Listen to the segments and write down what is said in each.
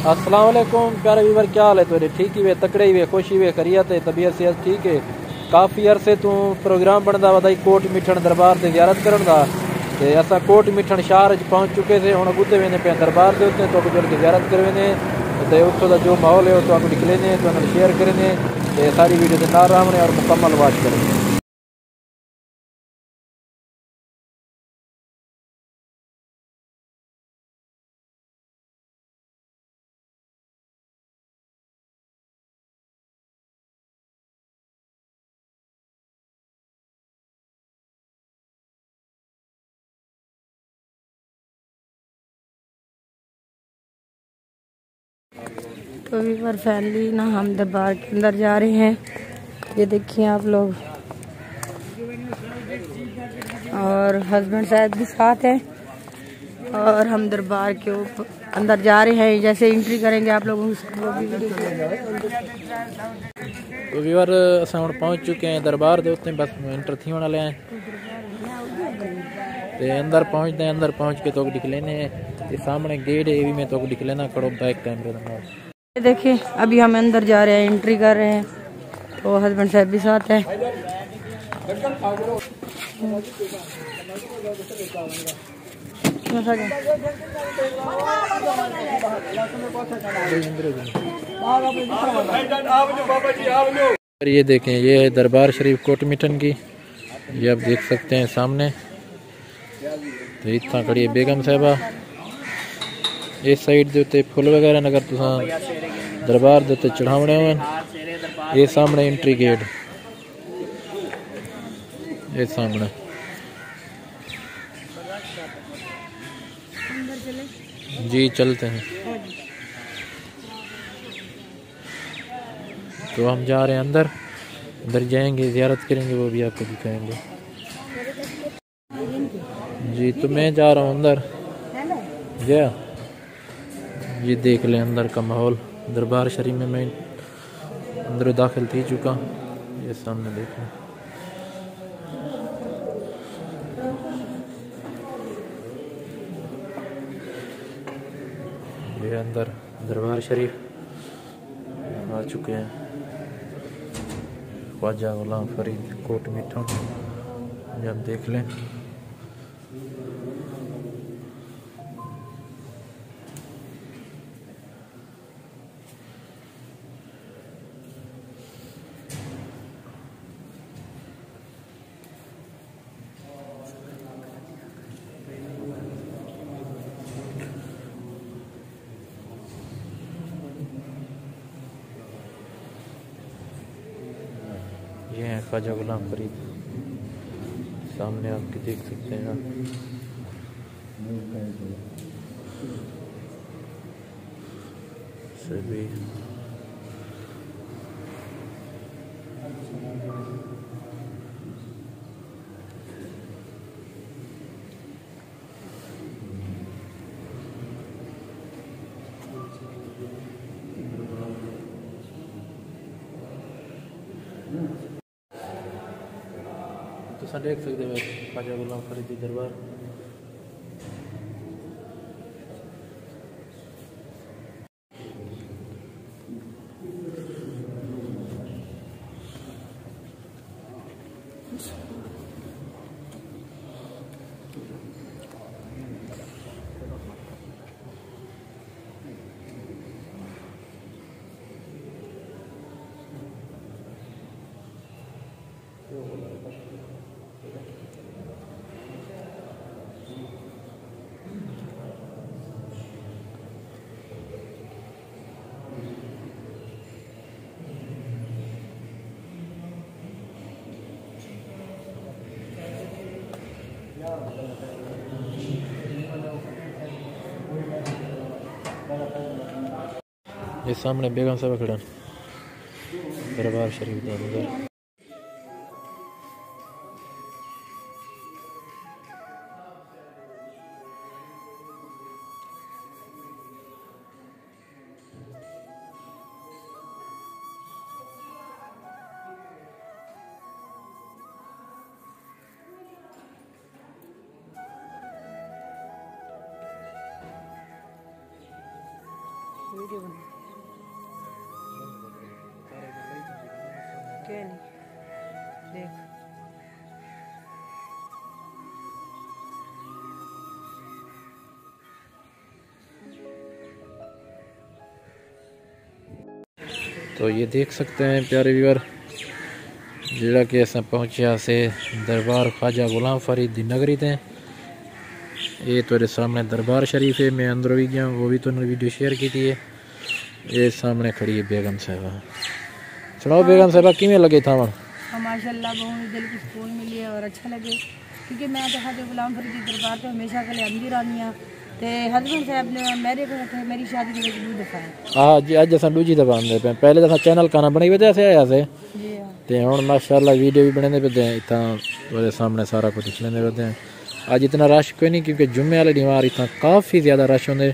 अस्सलाम वालेकुम प्यारे व्यूवर, क्या हाल है तेरे? ठीक ही वे, तकड़े ही वे, खुश ही वे, करियत है, तबीयत सेहत ठीक है। काफ़ी अरसे तू प्रोग्राम बनता वा कोट मिठन दरबार से ज़ियारत करन दा ते असा कोट मिठन शहर पहुँच चुके थे। हुण अगुते वेंदे पे दरबार के उत्ते तो जल्द ज़ियारत कर वेंदे ते उत्थों दा जो माहौल है तो निकलेने तो शेयर करेंगे ते सारी वीडियो के नाल रहने और मुकम्मल वाच करेंगे। तो व्यूवर फैमिली ना हम दरबार के अंदर जा रहे हैं। ये देखिए आप लोग, और हस्बैंड साहब भी साथ हैं और हम दरबार के ऊपर अंदर जा रहे हैं। जैसे एंट्री करेंगे आप लोगों को तो व्यूवर असां हुण पहुँच चुके हैं दरबार के उत्ते, बस एंटर थी होने वाले हैं ते अंदर पहुँच के तो दिख लेने ये सामने गेट है, ये भी मैं तो दिख लेना करो बैक कैमरे। देखिए अभी हम अंदर जा रहे हैं, एंट्री कर रहे हैं, तो हस्बैंड साहब भी साथ हैं। ये देखें, ये है दरबार शरीफ कोट मिठन की, ये आप देख सकते हैं सामने। तो इतना खड़ी है बेगम साहबा। इस साइड के उत्ते फुल वगैरह नगर तुसा दरबार के उत्ते चढ़ावने हो। ये सामने एंट्री गेट, ये सामने जी चलते हैं। तो हम जा रहे हैं अंदर, अंदर जाएंगे, ज़ियारत करेंगे, वो भी आपको दिखाएंगे जी। तो मैं जा रहा हूँ अंदर, गया ये देख लें अंदर का माहौल। दरबार शरीफ में मैं अंदर दाखिल थी चुका, ये सामने देख लें। ये अंदर दरबार शरीफ आ चुके हैं। ख्वाजा गुलाम फरीद कोट मिठन, ये आप देख लें। ये है ख्वाजा गुलाम फरीद, सामने आपके देख सकते हैं आप। सभी तो देख सकते हैं ख्वाजा गुलाम फरीद दरबार। ये सामने बेगम साहब खड़ा दरबार शरीफ के अंदर। वीडियो बना क्या नहीं देख तो ये देख सकते हैं प्यारे व्यूअर जिला कि अस पहुंचा से दरबार ख्वाजा गुलाम फरीद दी नगरी ते। ये तेरे सामने दरबार शरीफ है, मैं अंदर भी गया, वो भी तुमने वीडियो शेयर की थी। ये सामने खड़ी है बेगम साहिबा। सुनाओ बेगम साहिबा किमें लगे था वहाँ? माशाल्लाह बहुत दिल को सुकून मिली है और अच्छा लगे, क्योंकि मैं तो ख्वाजा गुलाम फरीद दी दरबार तो हमेशा के लिए आंदी रही हूँ। ते हस्बैंड साहब ने मेरे को मेरी शादी के लिए दूध दिखाया। हाँ जी, अज अस दूजी दफा आंदे पे, पहले तो चैनल खाना बनी वजह से आया से जी ते हुण माशाल्लाह वीडियो भी बने पे इतना तेरे सामने सारा कुछ लेने पे हैं। आज इतना रश कोई नहीं, क्योंकि जुम्मे वाले दिन इतना काफ़ी ज़्यादा रश होंगे,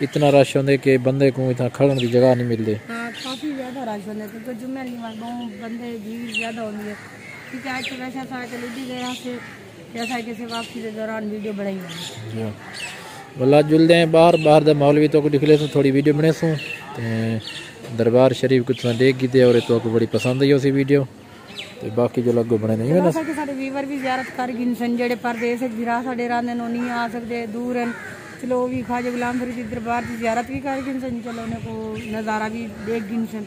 इतना रश होंगे कि बंदे को इतना खड़न की जगह नहीं मिलती। हाँ काफ़ी ज़्यादा रश होंगे, क्योंकि जुम्मे वाले दिन बहुत बंदे भीड़ ज़्यादा होती है, क्योंकि आज तो वैसे था कि लुटी गए यहाँ से जैसा कि वापसी के दौरान वीडियो बनाई है। वाला जुलते हैं बाहर बाहर द माहौल भी तो को दिखले सो थोड़ी वीडियो बने सो दरबार शरीफ कुछ देख गई और तो को बड़ी पसंद आई उसी वीडियो तो बाकी जो लगो बने नहीं है ना साडे वीवर भी ज़ियारत कर गिन सन जेडे परदेस गिरा साडे रांदे नो नहीं आ सकते दूर हैं, चलो वो भी ख्वाजा गुलाम फरीद दी दरबार की ज़ियारत भी कर गिन सन, चलो उन्हें को नज़ारा भी देख गिन सन।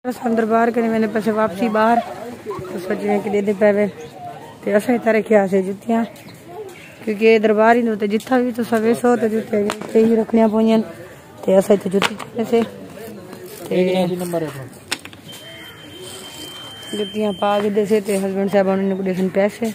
बस हम दरबार के मैंने पैसे वापसी बाहर तो सोचने के दे पे तो असा तरह क्या से जुतियाँ, क्योंकि दरबार ही नहीं जिथा भी तो सवे सो तो जुते ही रखनिया पोइयां ते असा तो जुती से जुतियाँ पा के दे से हस्बैंड साहब उन्होंने को देसन पैसे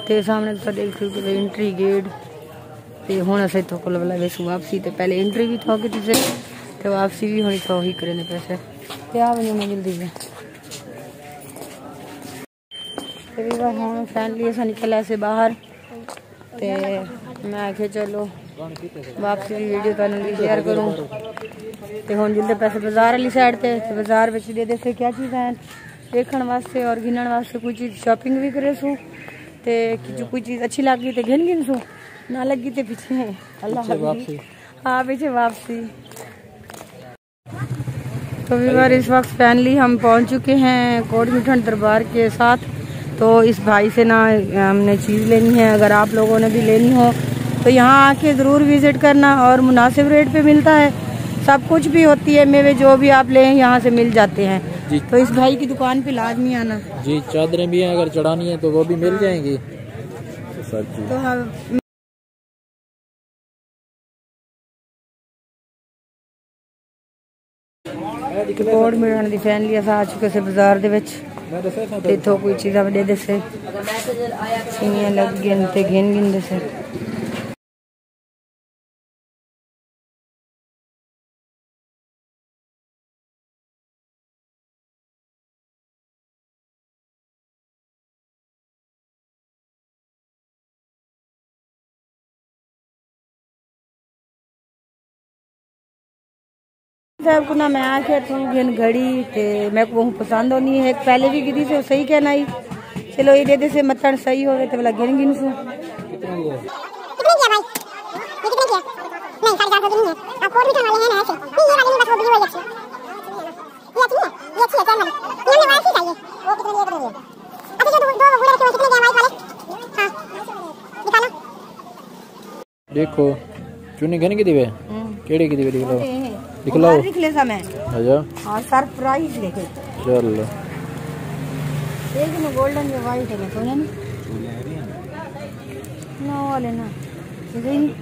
ते सामने तो देख एंट्री गेट ते हुण असें तो कोल वाला वेस वापसी ते पहले एंट्री भी था कि तुझे ते वापसी भी होनी तो ही करने पैसे ते आ वने जल्दी से ते भी हुण फैमिली असां निकला से बाहर ते मैं आखे चलो वापसी की वीडियो तुहानू भी शेयर करूँ ते हुण जिंदे पैसे बाजार वाली साइड ते बाजार विच दे दे क्या चीज़ां हैं देखने वास्ते और गिनने वास्ते, कोई चीज़ शॉपिंग भी करे सू ते जो कोई चीज़ अच्छी लगी तो गिन गिन सू, ना लगी तो पीछे अल्लाह वापसी। हाँ पीछे वापसी। तो विवर इस वक्त फाइनली हम पहुंच चुके हैं कोट मिठन दरबार के साथ। तो इस भाई से ना हमने चीज़ लेनी है, अगर आप लोगों ने भी लेनी हो तो यहाँ आके ज़रूर विज़िट करना और मुनासिब रेट पे मिलता है, सब कुछ भी होती है, मेवे जो भी आप लें यहाँ से मिल जाते हैं। तो इस भाई की दुकान पे लाजमी आना जी। चादरें भी हैं अगर चढ़ानी है तो वो भी मिल जाएंगी। तो हम कोट मिठन दी फैमिली आ चुके से बाजार दे विच ते इथों कोई चीज़ां दे दे से सीनियां लग गए ते गिन गिन दे से साहब को ना मैं आके गिन घड़ी ते मैं को पसंद होनी है, एक पहले भी गिरी से सही कहना ही चलो ये दे दे से मतन सही हो तो बोला गिन गिन सू कितना दिया भाई ये कितने किया नहीं 450 नहीं है आप कोट मिठन वाले हैं ना ऐसे नहीं ये वाली बस वो भी वही अच्छी ये अच्छी है चल ये हमें वाइट चाहिए वो कितने लिए अच्छा जो दो गुड़े रखे हुए कितने दिया वाइट वाले हां निकालो देखो चुनी घन की दिवे केड़े की दिवे दिखलाओ निकले सा मैं आजा हां सरप्राइज लेके चल एक में गोल्डन या वाइट है तो नहीं ना वाले ना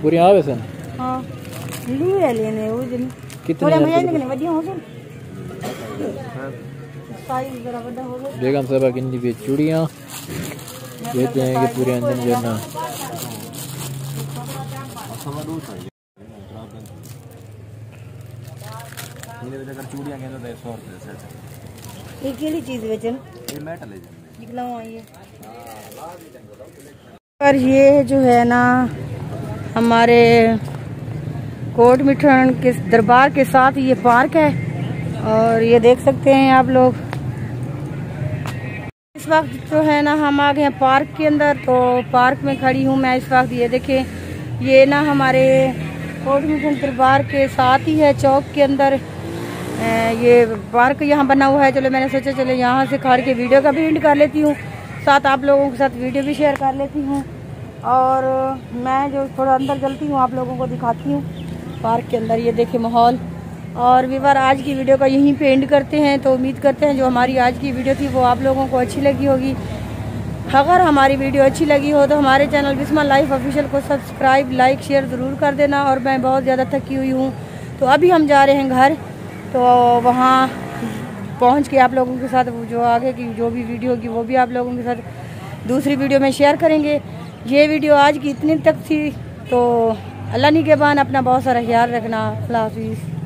पूरी आवे सन हां लिए लेने वो दिन कितने थोड़ा मजा निकलने बढ़िया हो गए साइज जरा बड़ा हो गया। बेगम साहब किन्नी भी चूड़ियां कहते हैं कि पूरे अंजन जो ना चूड़ियां कहते हैं 100 रुपए सेट ये केली चीज बेचन ये मेटल है निकलाओ आइए और ये जो है ना हमारे कोट मिठन के दरबार के साथ ये पार्क है और ये देख सकते हैं आप लोग। इस वक्त जो है ना हम आ गए हैं पार्क के अंदर, तो पार्क में खड़ी हूँ मैं इस वक्त। ये देखें, ये ना हमारे कोट मिठन दरबार के साथ ही है, चौक के अंदर ये पार्क यहाँ बना हुआ है। चलो मैंने सोचा चलो यहाँ से खड़ के वीडियो का भी एंड कर लेती हूँ, साथ आप लोगों के साथ वीडियो भी शेयर कर लेती हूँ और मैं जो थोड़ा अंदर चलती हूँ आप लोगों को दिखाती हूँ पार्क के अंदर। ये देखे माहौल। और व्यूअर आज की वीडियो का यहीं पे एंड करते हैं। तो उम्मीद करते हैं जो हमारी आज की वीडियो थी वो आप लोगों को अच्छी लगी होगी। अगर हमारी वीडियो अच्छी लगी हो तो हमारे चैनल बिस्मा लाइफ ऑफिशियल को सब्सक्राइब लाइक शेयर ज़रूर कर देना। और मैं बहुत ज़्यादा थकी हुई हूँ तो अभी हम जा रहे हैं घर, तो वहाँ पहुँच के आप लोगों के साथ जो आगे की जो भी वीडियो होगी वो भी आप लोगों के साथ दूसरी वीडियो में शेयर करेंगे। ये वीडियो आज की इतनी तक थी, तो अल्लाह निगहबान, अपना बहुत सारा ख्याल रखना। अल्लाह हाफिज़।